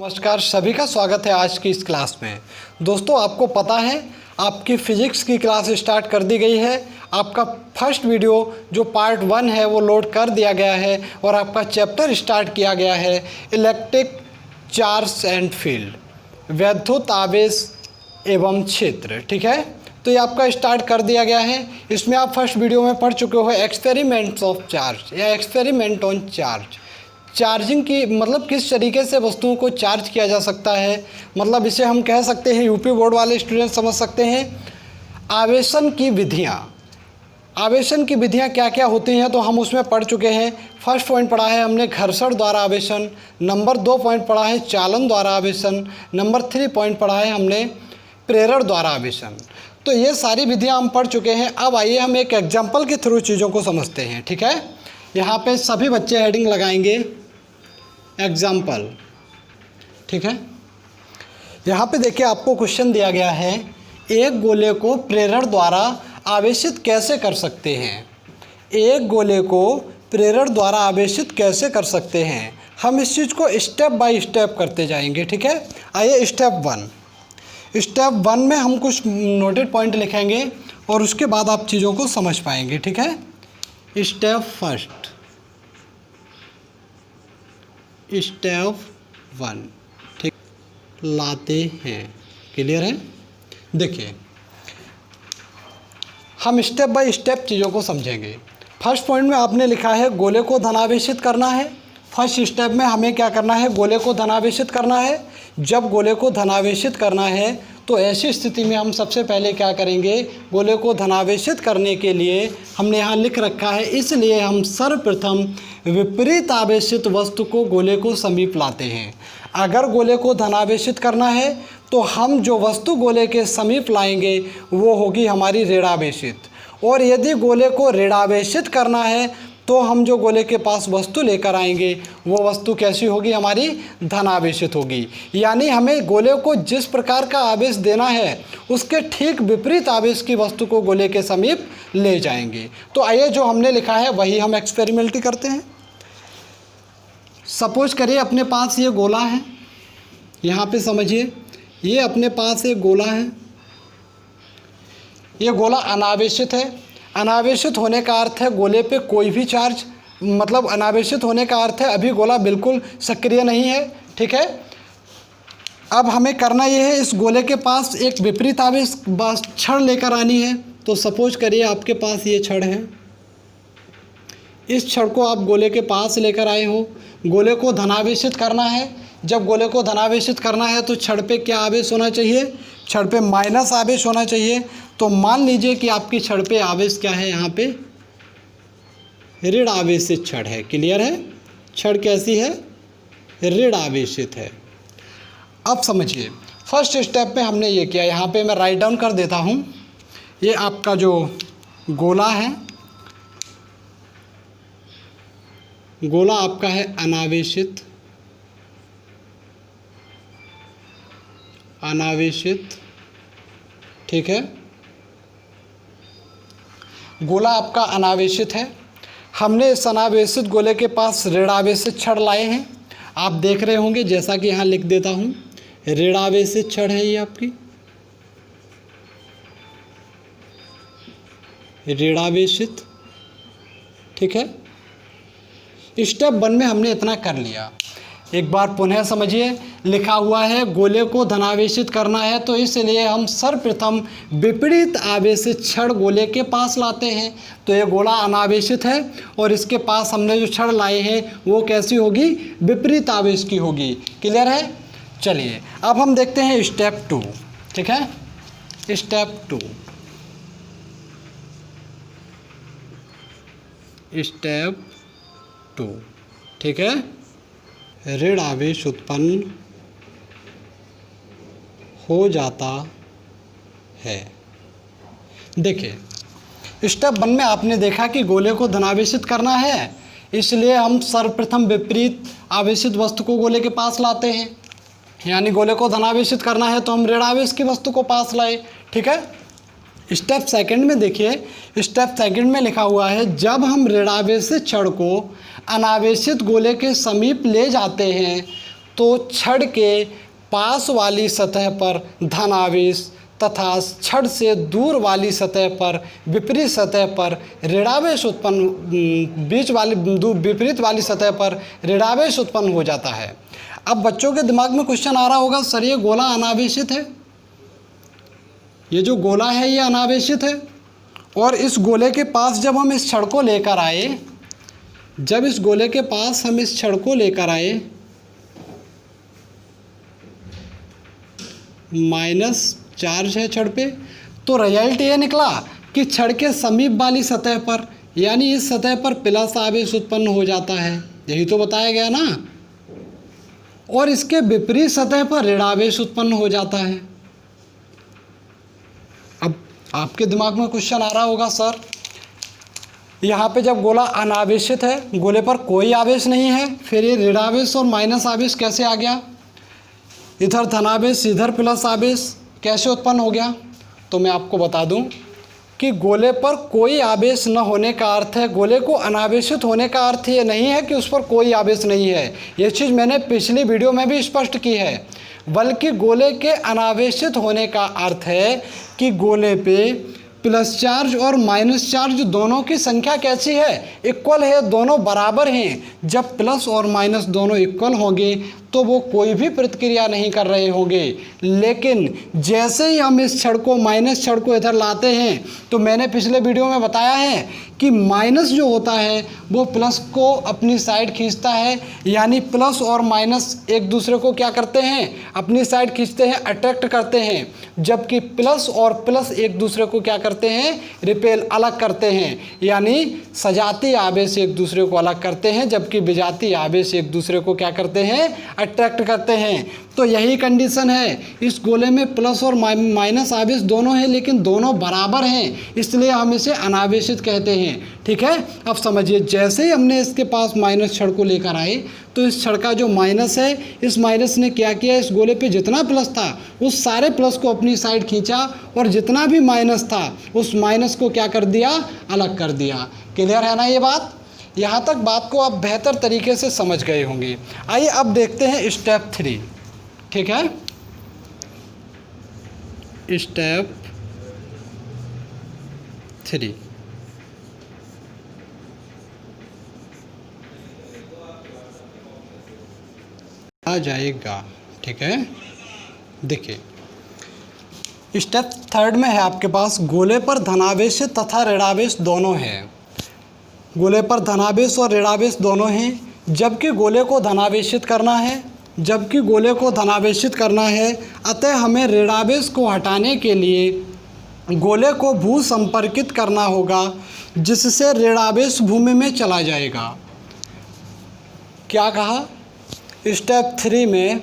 नमस्कार, सभी का स्वागत है आज की इस क्लास में। दोस्तों, आपको पता है आपकी फ़िज़िक्स की क्लास स्टार्ट कर दी गई है। आपका फर्स्ट वीडियो जो पार्ट 1 है वो लोड कर दिया गया है और आपका चैप्टर स्टार्ट किया गया है इलेक्ट्रिक चार्ज एंड फील्ड, वैद्युत आवेश एवं क्षेत्र। ठीक है, तो ये आपका स्टार्ट कर दिया गया है। इसमें आप फर्स्ट वीडियो में पढ़ चुके हो एक्सपेरिमेंट्स ऑफ चार्ज या एक्सपेरिमेंट ऑन चार्ज। चार्जिंग की मतलब किस तरीके से वस्तुओं को चार्ज किया जा सकता है, मतलब इसे हम कह सकते हैं, यूपी बोर्ड वाले स्टूडेंट समझ सकते हैं, आवेशन की विधियाँ। आवेशन की विधियाँ क्या क्या होती हैं तो हम उसमें पढ़ चुके हैं। फर्स्ट पॉइंट पढ़ा है हमने घर्षण द्वारा आवेशन, नंबर 2 पॉइंट पढ़ा है चालन द्वारा आवेशन, नंबर 3 पॉइंट पढ़ा है हमने प्रेरण द्वारा आवेशन। तो ये सारी विधियाँ हम पढ़ चुके हैं। अब आइए हम एक एग्जाम्पल के थ्रू चीज़ों को समझते हैं। ठीक है, यहाँ पे सभी बच्चे हेडिंग लगाएंगे एग्जाम्पल। ठीक है, यहाँ पे देखिए आपको क्वेश्चन दिया गया है, एक गोले को प्रेरण द्वारा आवेशित कैसे कर सकते हैं। एक गोले को प्रेरण द्वारा आवेशित कैसे कर सकते हैं, हम इस चीज़ को स्टेप बाय स्टेप करते जाएंगे। ठीक है, आइए स्टेप 1 में हम कुछ नोटेड पॉइंट लिखेंगे और उसके बाद आप चीज़ों को समझ पाएंगे। ठीक है, स्टेप फर्स्ट, स्टेप 1 ठीक लाते हैं। क्लियर है? देखिए हम स्टेप बाय स्टेप चीज़ों को समझेंगे। फर्स्ट पॉइंट में आपने लिखा है गोले को धनावेशित करना है। फर्स्ट स्टेप में हमें क्या करना है, गोले को धनावेशित करना है। जब गोले को धनावेशित करना है तो ऐसी स्थिति में हम सबसे पहले क्या करेंगे, गोले को धनावेशित करने के लिए हमने यहाँ लिख रखा है, इसलिए हम सर्वप्रथम विपरीत आवेशित वस्तु को गोले को समीप लाते हैं। अगर गोले को धनावेशित करना है तो हम जो वस्तु गोले के समीप लाएंगे वो होगी हमारी ऋणावेशित, और यदि गोले को ऋणावेशित करना है तो हम जो गोले के पास वस्तु लेकर आएंगे वो वस्तु कैसी होगी, हमारी धनावेशित होगी। यानी हमें गोले को जिस प्रकार का आवेश देना है उसके ठीक विपरीत आवेश की वस्तु को गोले के समीप ले जाएंगे। तो आइए जो हमने लिखा है वही हम एक्सपेरिमेंट करते हैं। सपोज करिए अपने पास ये गोला है, यहाँ पे समझिए, ये अपने पास एक गोला है, ये गोला अनावेशित है। अनावेशित होने का अर्थ है गोले पे कोई भी चार्ज, मतलब अनावेशित होने का अर्थ है अभी गोला बिल्कुल सक्रिय नहीं है। ठीक है, अब हमें करना ये है, इस गोले के पास एक विपरीत आवेश छड़ लेकर आनी है। तो सपोज करिए आपके पास ये छड़ है, इस छड़ को आप गोले के पास लेकर आए हो, गोले को धनावेशित करना है। जब गोले को धनावेशित करना है तो छड़ पे क्या आवेश होना चाहिए, छड़ पे माइनस आवेश होना चाहिए। तो मान लीजिए कि आपकी छड़ पे आवेश क्या है, यहाँ पे ऋण आवेशित छड़ है। क्लियर है? छड़ कैसी है, ऋण आवेशित है। अब समझिए फर्स्ट स्टेप में हमने ये किया, यहाँ पे मैं राइट डाउन कर देता हूँ। ये आपका जो गोला है, गोला आपका है अनावेशित, ठीक है, गोला आपका अनावेशित है। हमने इस अनावेशित गोले के पास ऋणावेशित छड़ लाए हैं। आप देख रहे होंगे, जैसा कि यहाँ लिख देता हूँ, ऋणावेशित छड़ है ये आपकी, ऋणावेशित। ठीक है, स्टेप 1 में हमने इतना कर लिया। एक बार पुनः समझिए, लिखा हुआ है गोले को धनावेशित करना है तो इसलिए हम सर्वप्रथम विपरीत आवेशित छड़ गोले के पास लाते हैं। तो ये गोला अनावेशित है और इसके पास हमने जो छड़ लाए हैं वो कैसी होगी, विपरीत आवेश की होगी। क्लियर है? चलिए अब हम देखते हैं स्टेप 2। ठीक है, स्टेप 2। ठीक है, ऋण आवेश उत्पन्न हो जाता है। देखिए स्टेप 1 में आपने देखा कि गोले को धनावेशित करना है, इसलिए हम सर्वप्रथम विपरीत आवेशित वस्तु को गोले के पास लाते हैं। यानी गोले को धनावेशित करना है तो हम ऋणावेश की वस्तु को पास लाए। ठीक है, स्टेप सेकंड में देखिए, स्टेप सेकंड में लिखा हुआ है जब हम ऋणावेशित छड़ को अनावेशित गोले के समीप ले जाते हैं तो छड़ के पास वाली सतह पर धन आवेश तथा छड़ से दूर वाली सतह पर विपरीत सतह पर ऋणावेश उत्पन्न विपरीत वाली सतह पर ऋणावेश उत्पन्न हो जाता है। अब बच्चों के दिमाग में क्वेश्चन आ रहा होगा, सर ये गोला अनावेशित है, ये जो गोला है ये अनावेशित है, और इस गोले के पास जब हम इस छड़ को लेकर आए, जब इस गोले के पास हम इस छड़ को लेकर आए, माइनस चार्ज है छड़ पे, तो रिजल्ट ये निकला कि छड़ के समीप वाली सतह पर यानी इस सतह पर प्लस आवेश उत्पन्न हो जाता है, यही तो बताया गया ना, और इसके विपरीत सतह पर ऋणावेश उत्पन्न हो जाता है। अब आपके दिमाग में क्वेश्चन आ रहा होगा, सर यहाँ पे जब गोला अनावेशित है, गोले पर कोई आवेश नहीं है, फिर ये ऋणावेश और माइनस आवेश कैसे आ गया, इधर धनावेश इधर प्लस आवेश कैसे उत्पन्न हो गया? तो मैं आपको बता दूं कि गोले पर कोई आवेश न होने का अर्थ है, गोले को अनावेशित होने का अर्थ ये नहीं है कि उस पर कोई आवेश नहीं है, ये चीज़ मैंने पिछली वीडियो में भी स्पष्ट की है, बल्कि गोले के अनावेशित होने का अर्थ है कि गोले पे प्लस चार्ज और माइनस चार्ज दोनों की संख्या कैसी है, इक्वल है, दोनों बराबर हैं। जब प्लस और माइनस दोनों इक्वल होंगे तो वो कोई भी प्रतिक्रिया नहीं कर रहे होंगे, लेकिन जैसे ही हम इस छड़ को माइनस छड़ को इधर लाते हैं, तो मैंने पिछले वीडियो में बताया है कि माइनस जो होता है वो प्लस को अपनी साइड खींचता है, यानी प्लस और माइनस एक दूसरे को क्या करते हैं, अपनी साइड खींचते हैं, अट्रैक्ट करते हैं, जबकि प्लस और प्लस एक दूसरे को क्या करते हैं, रिपेल अलग करते हैं, यानी सजातीय आवेश एक दूसरे को अलग करते हैं, जबकि विजातीय आवेश एक दूसरे को क्या करते हैं, अट्रैक्ट करते हैं। तो यही कंडीशन है, इस गोले में प्लस और माइनस आवेश दोनों हैं, लेकिन दोनों बराबर हैं, इसलिए हम इसे अनावेशित कहते हैं। ठीक है, अब समझिए, जैसे ही हमने इसके पास माइनस छड़ को लेकर आए, तो इस छड़ का जो माइनस है, इस माइनस ने क्या किया, इस गोले पे जितना प्लस था उस सारे प्लस को अपनी साइड खींचा, और जितना भी माइनस था उस माइनस को क्या कर दिया, अलग कर दिया। क्लियर है ना ये बात? यहाँ तक बात को आप बेहतर तरीके से समझ गए होंगे। आइए अब देखते हैं स्टेप 3। ठीक है, स्टेप 3। आ जाएगा। ठीक है, देखिए स्टेप 3 में है आपके पास, गोले पर धनावेश तथा ऋणावेश दोनों हैं। गोले पर धनावेश और ऋणावेश दोनों हैं, जबकि गोले को धनावेशित करना है, जबकि गोले को धनावेशित करना है, अतः हमें ऋणावेश को हटाने के लिए गोले को भू संपर्कित करना होगा, जिससे ऋणावेश भूमि में चला जाएगा। क्या कहा? स्टेप 3 में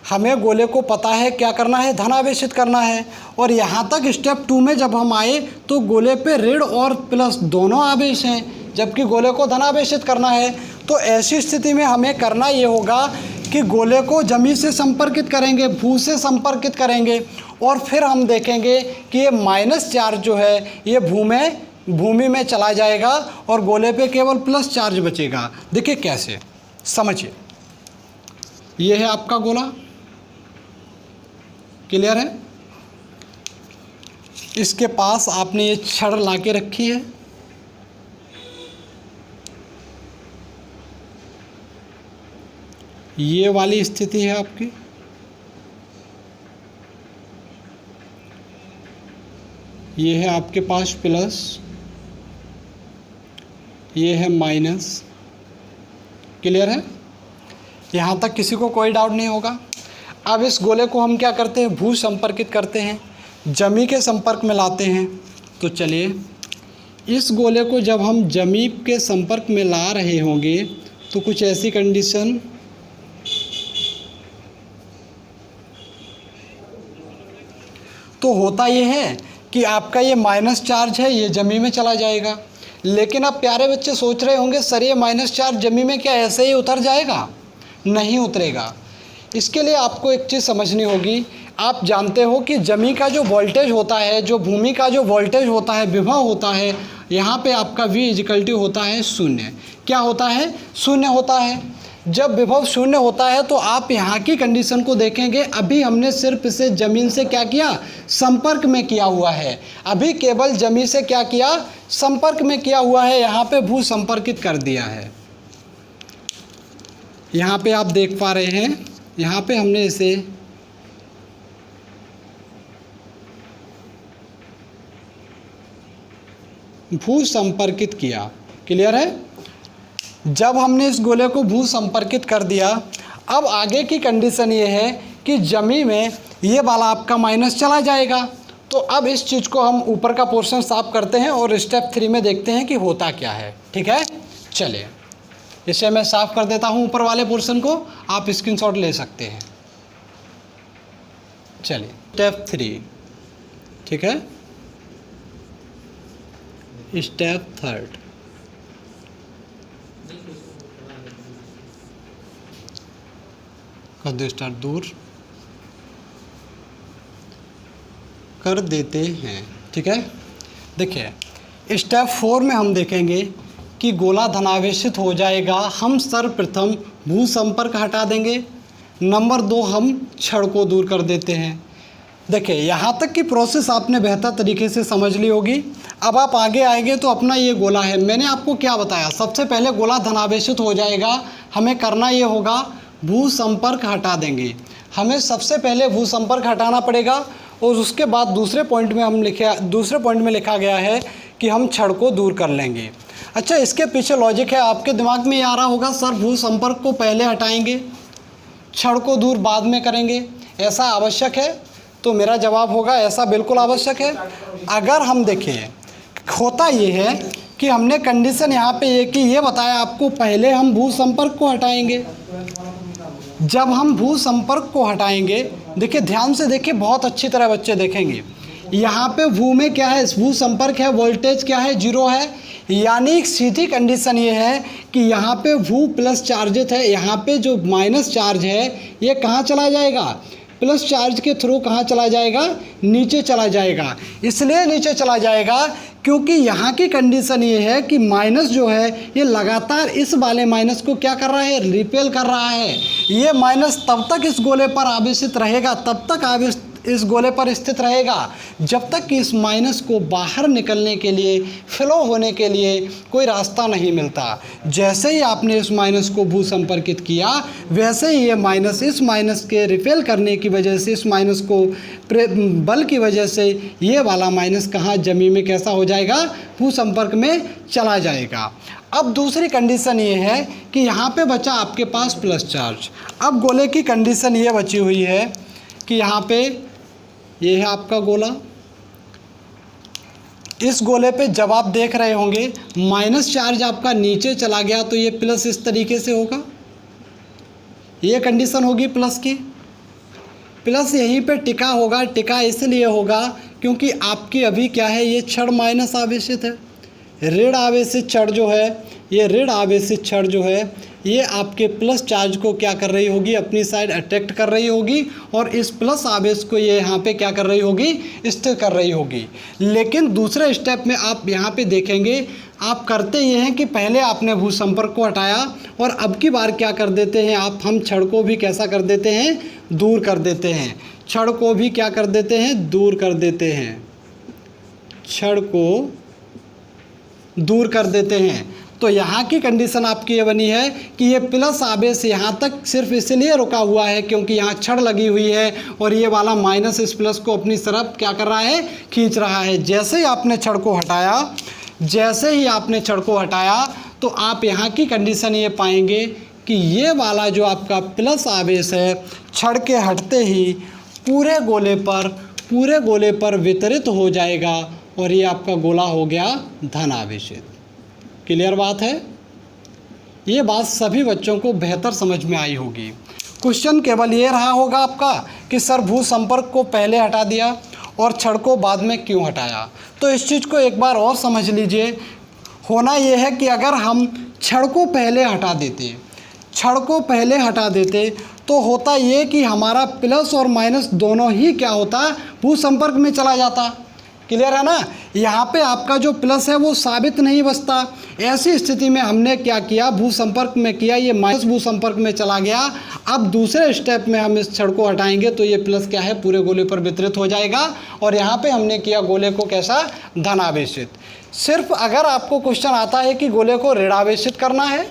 हमें गोले को पता है क्या करना है, धनावेशित करना है, और यहाँ तक स्टेप 2 में जब हम आए तो गोले पे ऋण और प्लस दोनों आवेश हैं, जबकि गोले को धनावेशित करना है। तो ऐसी स्थिति में हमें करना ये होगा कि गोले को जमीन से संपर्कित करेंगे, भू से संपर्कित करेंगे, और फिर हम देखेंगे कि ये माइनस चार्ज जो है ये भूमि में चला जाएगा और गोले पे केवल प्लस चार्ज बचेगा। देखिए कैसे, समझिए, ये है आपका गोला। क्लियर है? इसके पास आपने ये छड़ ला के रखी है, ये वाली स्थिति है आपकी। ये है आपके पास प्लस, ये है माइनस। क्लियर है? यहाँ तक किसी को कोई डाउट नहीं होगा। अब इस गोले को हम क्या करते हैं, भू संपर्कित करते हैं, जमी के संपर्क में लाते हैं। तो चलिए, इस गोले को जब हम जमी के संपर्क में ला रहे होंगे तो कुछ ऐसी कंडीशन, तो होता ये है कि आपका ये माइनस चार्ज है ये जमी में चला जाएगा। लेकिन अब प्यारे बच्चे सोच रहे होंगे, सर ये माइनस चार्ज जमी में क्या ऐसे ही उतर जाएगा? नहीं उतरेगा। इसके लिए आपको एक चीज़ समझनी होगी। आप जानते हो कि जमी का जो वोल्टेज होता है, जो भूमि का जो वोल्टेज होता है, विभव होता है, यहाँ पे आपका V = होता है 0। क्या होता है? 0 होता है। जब विभव शून्य होता है तो आप यहाँ की कंडीशन को देखेंगे। अभी हमने सिर्फ इसे जमीन से क्या किया, संपर्क में किया हुआ है। अभी केवल जमीन से क्या किया, संपर्क में किया हुआ है, यहाँ पे भू संपर्कित कर दिया है। यहाँ पे आप देख पा रहे हैं, यहाँ पे हमने इसे भू संपर्कित किया। क्लियर है? जब हमने इस गोले को भू संपर्कित कर दिया, अब आगे की कंडीशन ये है कि जमी में ये वाला आपका माइनस चला जाएगा। तो अब इस चीज़ को हम ऊपर का पोर्शन साफ करते हैं और स्टेप 3 में देखते हैं कि होता क्या है। ठीक है, चलिए इसे मैं साफ कर देता हूँ ऊपर वाले पोर्शन को, आप स्क्रीनशॉट ले सकते हैं। चलिए स्टेप 3, ठीक है, स्टेप 3 कर दो, स्टार्ट दूर कर देते हैं। ठीक है, देखिए स्टेप 4 में हम देखेंगे कि गोला धनावेशित हो जाएगा। हम सर्वप्रथम भू संपर्क हटा देंगे। नंबर 2, हम छड़ को दूर कर देते हैं। देखिए यहाँ तक की प्रोसेस आपने बेहतर तरीके से समझ ली होगी। अब आप आगे आएंगे तो अपना ये गोला है, मैंने आपको क्या बताया, सबसे पहले गोला धनावेशित हो जाएगा, हमें करना ये होगा भू संपर्क हटा देंगे। हमें सबसे पहले भू संपर्क हटाना पड़ेगा और उसके बाद दूसरे पॉइंट में लिखा गया है कि हम छड़ को दूर कर लेंगे। अच्छा, इसके पीछे लॉजिक है, आपके दिमाग में ये आ रहा होगा सर भू संपर्क को पहले हटाएंगे, छड़ को दूर बाद में करेंगे, ऐसा आवश्यक है? तो मेरा जवाब होगा ऐसा बिल्कुल आवश्यक है। अगर हम देखें, होता ये है कि हमने कंडीशन यहाँ पे ये कि ये बताया आपको पहले हम भू संपर्क को हटाएंगे। जब हम भू संपर्क को हटाएंगे, देखिए ध्यान से देखिए, बहुत अच्छी तरह बच्चे देखेंगे, यहाँ पे भू में क्या है, भू संपर्क है, वोल्टेज क्या है, 0 है। यानी एक सीधी कंडीशन ये है कि यहाँ पे भू प्लस चार्जित है, यहाँ पे जो माइनस चार्ज है ये कहाँ चला जाएगा, प्लस चार्ज के थ्रू कहाँ चला जाएगा, नीचे चला जाएगा। इसलिए नीचे चला जाएगा क्योंकि यहाँ की कंडीशन ये है कि माइनस जो है ये लगातार इस वाले माइनस को क्या कर रहा है, रिपेल कर रहा है। ये माइनस तब तक इस गोले पर आवेशित रहेगा, तब तक इस गोले पर स्थित रहेगा जब तक कि इस माइनस को बाहर निकलने के लिए, फ्लो होने के लिए कोई रास्ता नहीं मिलता। जैसे ही आपने इस माइनस को भू संपर्कित किया, वैसे ही ये माइनस इस माइनस के रिपेल करने की वजह से, इस माइनस को बल की वजह से ये वाला माइनस कहाँ, जमीन में कैसा हो जाएगा, भू संपर्क में चला जाएगा। अब दूसरी कंडीशन ये है कि यहाँ पे बचा आपके पास प्लस चार्ज। अब गोले की कंडीशन ये बची हुई है कि यहाँ पे ये है आपका गोला, इस गोले पे जब आप देख रहे होंगे माइनस चार्ज आपका नीचे चला गया तो ये प्लस इस तरीके से होगा, ये कंडीशन होगी प्लस की। प्लस यहीं पे टिका होगा, टिका इसलिए होगा क्योंकि आपकी अभी क्या है, ये छड़ माइनस आवेशित है। ऋण आवेशित छड़ जो है, ये ऋण आवेशित छड़ जो है ये आपके प्लस चार्ज को क्या कर रही होगी, अपनी साइड अट्रैक्ट कर रही होगी और इस प्लस आवेश को ये यहाँ पे क्या कर रही होगी, स्थिर कर रही होगी। लेकिन दूसरे स्टेप में आप यहाँ पे देखेंगे, आप करते ये हैं कि पहले आपने भू संपर्क को हटाया और अब की बार क्या कर देते हैं आप, हम छड़ को भी कैसा कर देते हैं, दूर कर देते हैं। छड़ को भी क्या कर देते हैं, दूर कर देते हैं, छड़ को दूर कर देते हैं। तो यहाँ की कंडीशन आपकी ये बनी है कि ये प्लस आवेश यहाँ तक सिर्फ इसलिए रुका हुआ है क्योंकि यहाँ छड़ लगी हुई है और ये वाला माइनस इस प्लस को अपनी तरफ क्या कर रहा है, खींच रहा है। जैसे ही आपने छड़ को हटाया, तो आप यहाँ की कंडीशन ये पाएंगे कि ये वाला जो आपका प्लस आवेश है छड़ के हटते ही पूरे गोले पर वितरित हो जाएगा और ये आपका गोला हो गया धन आवेशित। क्लियर बात है? ये बात सभी बच्चों को बेहतर समझ में आई होगी। क्वेश्चन केवल ये रहा होगा आपका कि सर भू संपर्क को पहले हटा दिया और छड़ को बाद में क्यों हटाया। तो इस चीज़ को एक बार और समझ लीजिए। होना ये है कि अगर हम छड़ को पहले हटा देते तो होता ये कि हमारा प्लस और माइनस दोनों ही क्या होता, भू संपर्क में चला जाता। क्लियर है ना। यहाँ पे आपका जो प्लस है वो साबित नहीं बचता। ऐसी स्थिति में हमने क्या किया, भू संपर्क में किया, ये माइनस भू संपर्क में चला गया। अब दूसरे स्टेप में हम इस छड़ को हटाएंगे तो ये प्लस क्या है, पूरे गोले पर वितरित हो जाएगा। और यहाँ पे हमने किया गोले को कैसा, धनावेशित। सिर्फ अगर आपको क्वेश्चन आता है कि गोले को ऋणावेशित करना है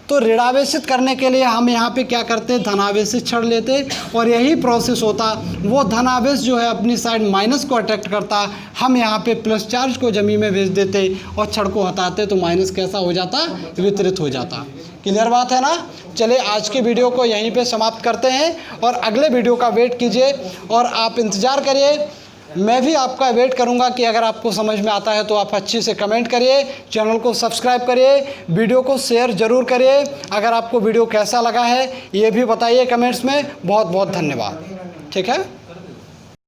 तो ऋणावेशित करने के लिए हम यहाँ पे क्या करते, धनावेशित छड़ लेते और यही प्रोसेस होता। वो धनावेश जो है अपनी साइड माइनस को अट्रैक्ट करता, हम यहाँ पे प्लस चार्ज को जमीन में भेज देते और छड़ को हटाते तो माइनस कैसा हो जाता, वितरित हो जाता। क्लियर बात है ना। चलिए आज की वीडियो को यहीं पे समाप्त करते हैं और अगले वीडियो का वेट कीजिए और आप इंतज़ार करिए। मैं भी आपका वेट करूंगा कि अगर आपको समझ में आता है तो आप अच्छी से कमेंट करिए, चैनल को सब्सक्राइब करिए, वीडियो को शेयर ज़रूर करिए। अगर आपको वीडियो कैसा लगा है ये भी बताइए कमेंट्स में। बहुत बहुत धन्यवाद। ठीक है।